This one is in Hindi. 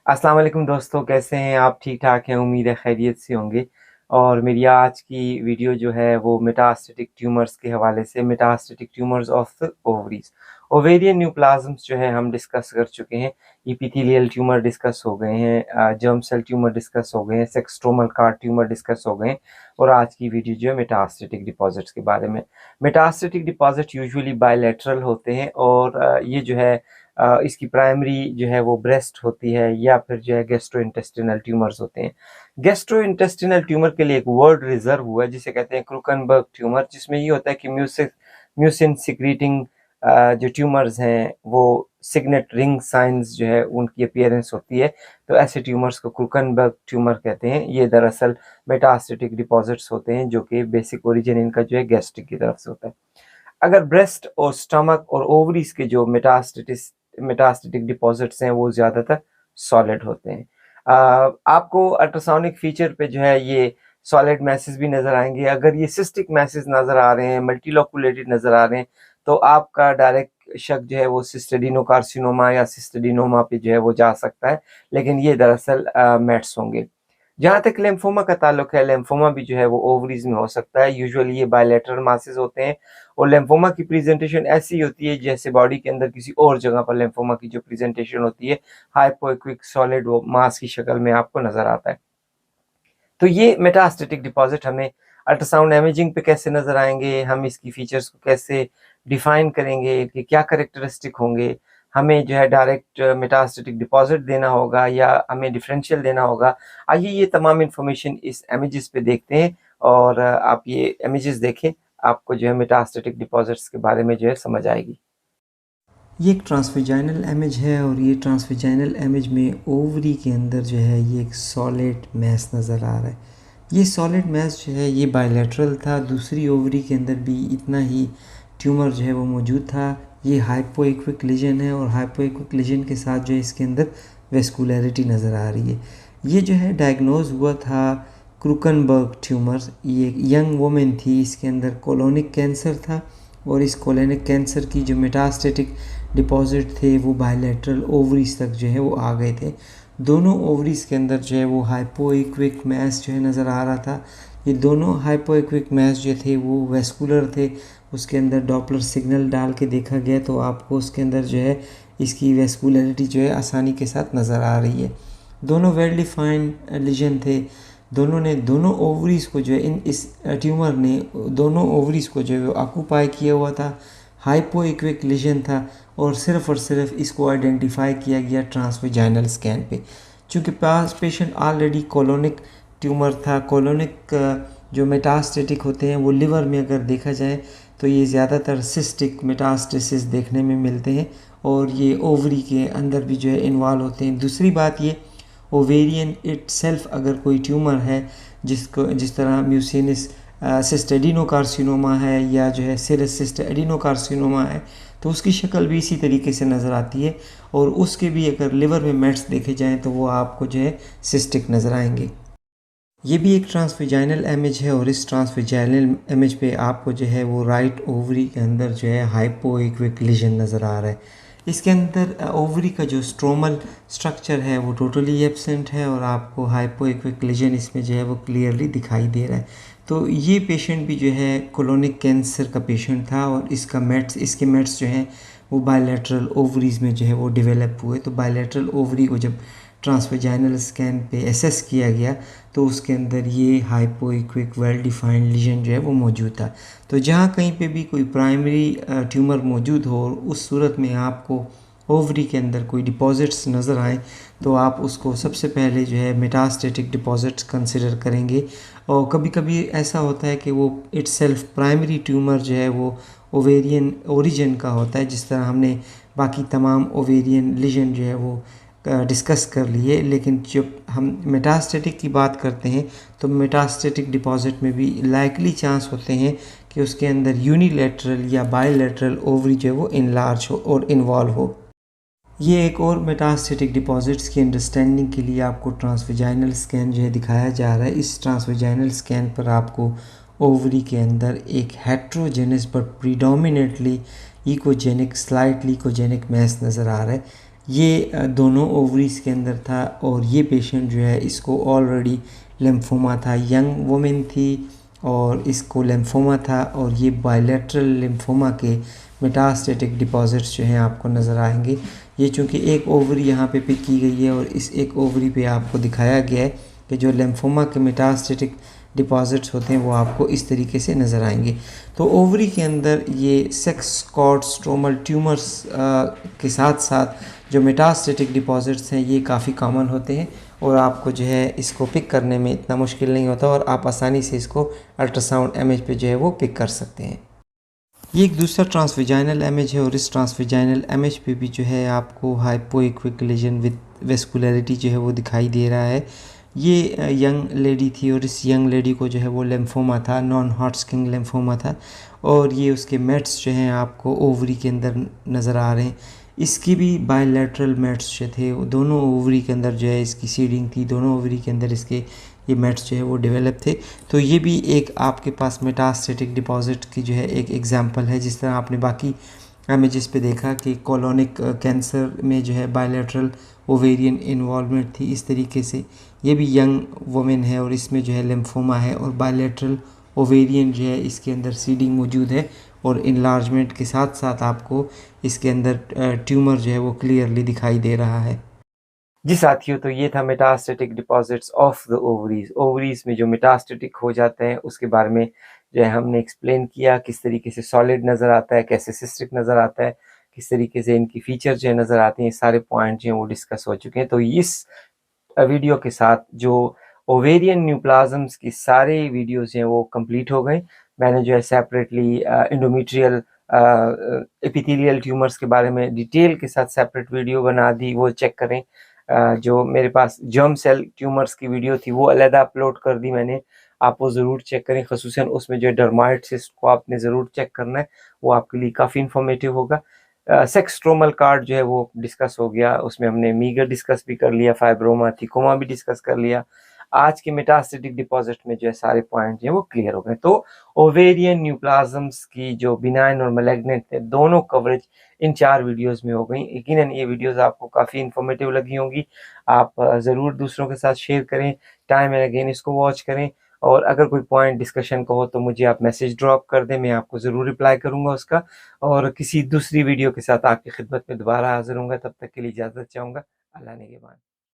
अस्सलाम वालेकुम दोस्तों, कैसे हैं आप? ठीक-ठाक हैं, उम्मीद है खैरियत से होंगे। और मेरी आज की वीडियो जो है वो मेटास्टैटिक ट्यूमर्स के हवाले से metastatic tumours of the ovaries. Ovarian neoplasms जो है हम डिस्कस कर चुके हैं, एपिथेलियल ट्यूमर डिस्कस हो गए हैं, जर्म सेल ट्यूमर डिस्कस हो गए हैं, sex stromal card tumour discuss हो गए हैं और आज की वीडियो जो है मेटास्टैटिक डिपॉज़िट्स के बारे में। मेटास्टैटिक डिपॉज़िट यूजुअली बायलैटरल होते हैं और ये जो है इसकी प्राइमरी जो है वो ब्रेस्ट होती है या फिर जो है गैस्ट्रोइंटेस्टिनल ट्यूमर्स होते हैं। गैस्ट्रोइंटेस्टिनल ट्यूमर के लिए एक वर्ड रिजर्व हुआ है जिसे कहते हैं क्रूकनबर्ग ट्यूमर, जिसमें ये होता है कि म्यूसिन सिक्रीटिंग जो ट्यूमर्स हैं वो सिग्नेट रिंग साइंस जो है उनकी अपीयरेंस होती है, तो ऐसे ट्यूमर्स को क्रूकनबर्ग ट्यूमर कहते हैं। ये दरअसल मेटास्टेटिक डिपॉजिट्स होते हैं जो कि बेसिक ओरिजिन इनका जो है गैस्ट्रिक की तरफ से होता है। अगर ब्रेस्ट और स्टमक और ओवरीज के जो मेटास्टेटिक डिपॉजिट्स हैं वो ज़्यादातर सॉलिड होते हैं। आपको अल्ट्रासोनिक फीचर पे जो है ये सॉलिड मैसेज भी नज़र आएंगे। अगर ये सिस्टिक मैसेज नज़र आ रहे हैं, मल्टीलोकुलेटेड नज़र आ रहे हैं, तो आपका डायरेक्ट शक जो है वो सिस्टेडिनोकार्सिनोमा या सिस्टेडिनोमा पे जो है वो जा सकता है, लेकिन ये दरअसल मेट्स होंगे। जहाँ तक लिम्फोमा का ताल्लुक है, लिम्फोमा भी जो है वो ओवरीज में हो सकता है। यूजुअली ये बायलैटरल मासेस होते हैं और लिम्फोमा की प्रेजेंटेशन ऐसी होती है जैसे बॉडी के अंदर किसी और जगह पर लिम्फोमा की जो प्रेजेंटेशन होती है, हाइपोइक्विक सॉलिड वो मास की शक्ल में आपको नजर आता है। तो ये मेटास्टेटिक डिपॉजिट हमें अल्ट्रासाउंड इमेजिंग पे कैसे नजर आएंगे, हम इसकी फीचर्स को कैसे डिफाइन करेंगे कि क्या करेक्टरिस्टिक होंगे, हमें जो है डायरेक्ट मेटास्टेटिक डिपॉजिट देना होगा या हमें डिफरेंशियल देना होगा। आइए ये तमाम इंफॉर्मेशन इस इमेजेस पे देखते हैं और आप ये इमेजेस देखें, आपको जो है मेटास्टेटिक डिपॉजिट्स के बारे में जो है समझ आएगी। ये एक ट्रांसवेजाइनल इमेज है और ये ट्रांसवेजाइनल इमेज में ओवरी के अंदर जो है ये एक सॉलिड मैस नज़र आ रहा है। ये सॉलिड मैस जो है ये बायलैटरल था, दूसरी ओवरी के अंदर भी इतना ही ट्यूमर जो है वो मौजूद था। ये हाइपोइक्विक लीजन है और हाइपोइक्विक लीजन के साथ जो है इसके अंदर वेस्कुलरिटी नज़र आ रही है। ये जो है डायग्नोज हुआ था क्रूकनबर्ग ट्यूमर। ये एक यंग वुमेन थी, इसके अंदर कोलोनिक कैंसर था और इस कोलोनिक कैंसर की जो मेटास्टेटिक डिपॉजिट थे वो बायलैटरल ओवरीज तक जो है वो आ गए थे। दोनों ओवरीज के अंदर जो है वो हाइपोइक्विक मैस जो है नज़र आ रहा था। ये दोनों हाइपोइक्विक मैस जो थे वो वेस्कुलर थे। उसके अंदर डॉपलर सिग्नल डाल के देखा गया तो आपको उसके अंदर जो है इसकी वेस्कुलरिटी जो है आसानी के साथ नज़र आ रही है। दोनों वेल डिफाइंड लीजन थे। दोनों ओवरीज को जो है इस ट्यूमर ने दोनों ओवरीज को जो है वो ऑक्यूपाई किया हुआ था। हाइपोइक्विक लीजन था और सिर्फ इसको आइडेंटिफाई किया गया ट्रांसवेजाइनल स्कैन पे। चूँकि पास पेशेंट ऑलरेडी कोलोनिक ट्यूमर था, कोलोनिक जो मेटास्टेटिक होते हैं वो लिवर में अगर देखा जाए तो ये ज़्यादातर सिस्टिक मेटास्टेसिस देखने में मिलते हैं और ये ओवरी के अंदर भी जो है इन्वॉल्व होते हैं। दूसरी बात ये ओवेरियन इटसेल्फ अगर कोई ट्यूमर है जिस तरह म्यूसिनस सिस्ट एडिनोकार्सिनोमा है या जो है सिरस सिस्ट एडिनोकार्सिनोमा है तो उसकी शक्ल भी इसी तरीके से नज़र आती है और उसके भी अगर लिवर में मेट्स देखे जाएँ तो वो आपको जो है सिस्टिक नज़र आएंगे। ये भी एक ट्रांसवेजाइनल इमेज है और इस ट्रांसवेजाइनल इमेज पे आपको जो है वो राइट ओवरी के अंदर जो है हाइपोइक्विक लीजन नज़र आ रहा है। इसके अंदर ओवरी का जो स्ट्रोमल स्ट्रक्चर है वो टोटली एब्सेंट है और आपको हाइपोइक्विक लीजन इसमें जो है वो क्लियरली दिखाई दे रहा है। तो ये पेशेंट भी जो है कोलोनिक कैंसर का पेशेंट था और इसके मेट्स जो हैं वो बायलैटरल ओवरीज में जो है वो डेवलप हुए। तो बायलैटरल ओवरी को जब ट्रांसवेजाइनल स्कैन पे एसेस किया गया तो उसके अंदर ये हाइपोइक्विक वेल डिफाइंड लीजन जो है वो मौजूद था। तो जहाँ कहीं पे भी कोई प्राइमरी ट्यूमर मौजूद हो और उस सूरत में आपको ओवरी के अंदर कोई डिपॉजिट्स नज़र आए तो आप उसको सबसे पहले जो है मेटास्टेटिक डिपॉजिट्स कंसिडर करेंगे। और कभी कभी ऐसा होता है कि वो इटसेल्फ प्राइमरी ट्यूमर जो है वो ओवेरियन ओरिजिन का होता है, जिस तरह हमने बाकी तमाम ओवेरियन लीजन जो है वो डिस्कस कर लिए। लेकिन जब हम मेटास्टेटिक की बात करते हैं तो मेटास्टेटिक डिपॉजिट में भी लाइकली चांस होते हैं कि उसके अंदर यूनिलैटरल या बायलैटरल ओवरी जो है वो इनलार्ज हो और इन्वॉल्व हो। ये एक और मेटास्टेटिक डिपॉजिट्स की अंडरस्टैंडिंग के लिए आपको ट्रांसवेजाइनल स्कैन जो है दिखाया जा रहा है। इस ट्रांसवेजाइनल स्कैन पर आपको ओवरी के अंदर एक heterogenous but predominantly echogenic slightly echogenic mass नज़र आ रहा है। ये दोनों ओवरीज़ के अंदर था और ये पेशेंट जो है इसको ऑलरेडी लिम्फोमा था, यंग वुमेन थी और इसको लिम्फोमा था और ये बायलैटरल लिम्फोमा के मेटास्टेटिक डिपॉजिट्स जो हैं आपको नज़र आएंगे। ये चूँकि एक ओवरी यहाँ पे पिक की गई है और इस एक ओवरी पे आपको दिखाया गया है कि जो लिम्फोमा के मेटास्टेटिक डिपॉजिट्स होते हैं वो आपको इस तरीके से नज़र आएंगे। तो ओवरी के अंदर ये सेक्स कॉर्ड स्ट्रोमल ट्यूमर्स के साथ साथ जो मेटास्टेटिक डिपॉजिट्स हैं ये काफ़ी कॉमन होते हैं और आपको जो है इसको पिक करने में इतना मुश्किल नहीं होता और आप आसानी से इसको अल्ट्रासाउंड इमेज पे जो है वो पिक कर सकते हैं। ये एक दूसरा ट्रांसविजाइनल इमेज है और इस ट्रांसविजाइनल इमेज पे भी जो है आपको हाइपोइक्विक लीजन विद वेस्कुलरिटी जो है वो दिखाई दे रहा है। ये यंग लेडी थी और इस यंग लेडी को जो है वो लिम्फोमा था, नॉन हॉटस्किन लिम्फोमा था और ये उसके मेट्स जो हैं आपको ओवरी के अंदर नज़र आ रहे हैं। इसकी भी बायलैटरल मेट्स जो थे वो दोनों ओवरी के अंदर जो है इसकी सीडिंग थी, दोनों ओवरी के अंदर इसके ये मेट्स जो है वो डेवलप थे। तो ये भी एक आपके पास मेटास्टेटिक डिपॉजिट की जो है एक एग्जांपल है। जिस तरह आपने बाकी इमेजेस पे देखा कि कोलोनिक कैंसर में जो है बायलैटरल ओवेरियन इन्वॉल्वमेंट थी, इस तरीके से ये भी यंग वुमेन है और इसमें जो है लिम्फोमा है और बायलैटरल ओवेरियन जो है इसके अंदर सीडिंग मौजूद है और इनलार्जमेंट के साथ साथ आपको इसके अंदर ट्यूमर जो है वो क्लियरली दिखाई दे रहा है। जी साथियों, तो ये था metastatic deposits of the ovaries. Ovaries में जो मेटास्टेटिक हो जाते हैं उसके बारे में जो है हमने एक्सप्लेन किया, किस तरीके से सॉलिड नज़र आता है, कैसे सिस्टिक नज़र आता है, किस तरीके से इनकी फीचर जो है नज़र आते हैं, ये सारे पॉइंट जो हैं वो डिस्कस हो चुके हैं। तो इस वीडियो के साथ जो ओवेरियन न्यूप्लाज्म्स की सारे वीडियोज़ हैं वो कंप्लीट हो गए। मैंने जो है सेपरेटली एंडोमेट्रियल एपिथेलियल ट्यूमर्स के बारे में डिटेल के साथ सेपरेट वीडियो बना दी, वो चेक करें। जो मेरे पास जर्म सेल ट्यूमर्स की वीडियो थी वो अलहदा अपलोड कर दी मैंने, आप वो ज़रूर चेक करें। ख़ुसूसन उसमें जो डर्माइड सिस्ट को आपने ज़रूर चेक करना है, वो आपके लिए काफ़ी इन्फॉर्मेटिव होगा। सेक्स स्ट्रोमल कार्ड जो है वो डिस्कस हो गया, उसमें हमने मीगर डिस्कस भी कर लिया, फाइब्रोमा थिकोमा भी डिस्कस कर लिया। आज के मेटास्टेटिक डिपॉजिट में जो है सारे पॉइंट जो है वो क्लियर हो गए। तो ओवेरियन न्यूप्लाज्म्स की जो बिनाइन और मैलिग्नेंट है दोनों कवरेज इन 4 वीडियोस में हो गई। यकीनन ये वीडियोस आपको काफ़ी इन्फॉर्मेटिव लगी होंगी। आप ज़रूर दूसरों के साथ शेयर करें, टाइम एंड अगेन इसको वॉच करें और अगर कोई पॉइंट डिस्कशन का हो तो मुझे आप मैसेज ड्रॉप कर दें, मैं आपको ज़रूर रिप्लाई करूँगा उसका। और किसी दूसरी वीडियो के साथ आपकी खिदमत में दोबारा हाज़िर होऊँगा, तब तक के लिए इजाज़त चाहूँगा। अल्लाह निगहबान।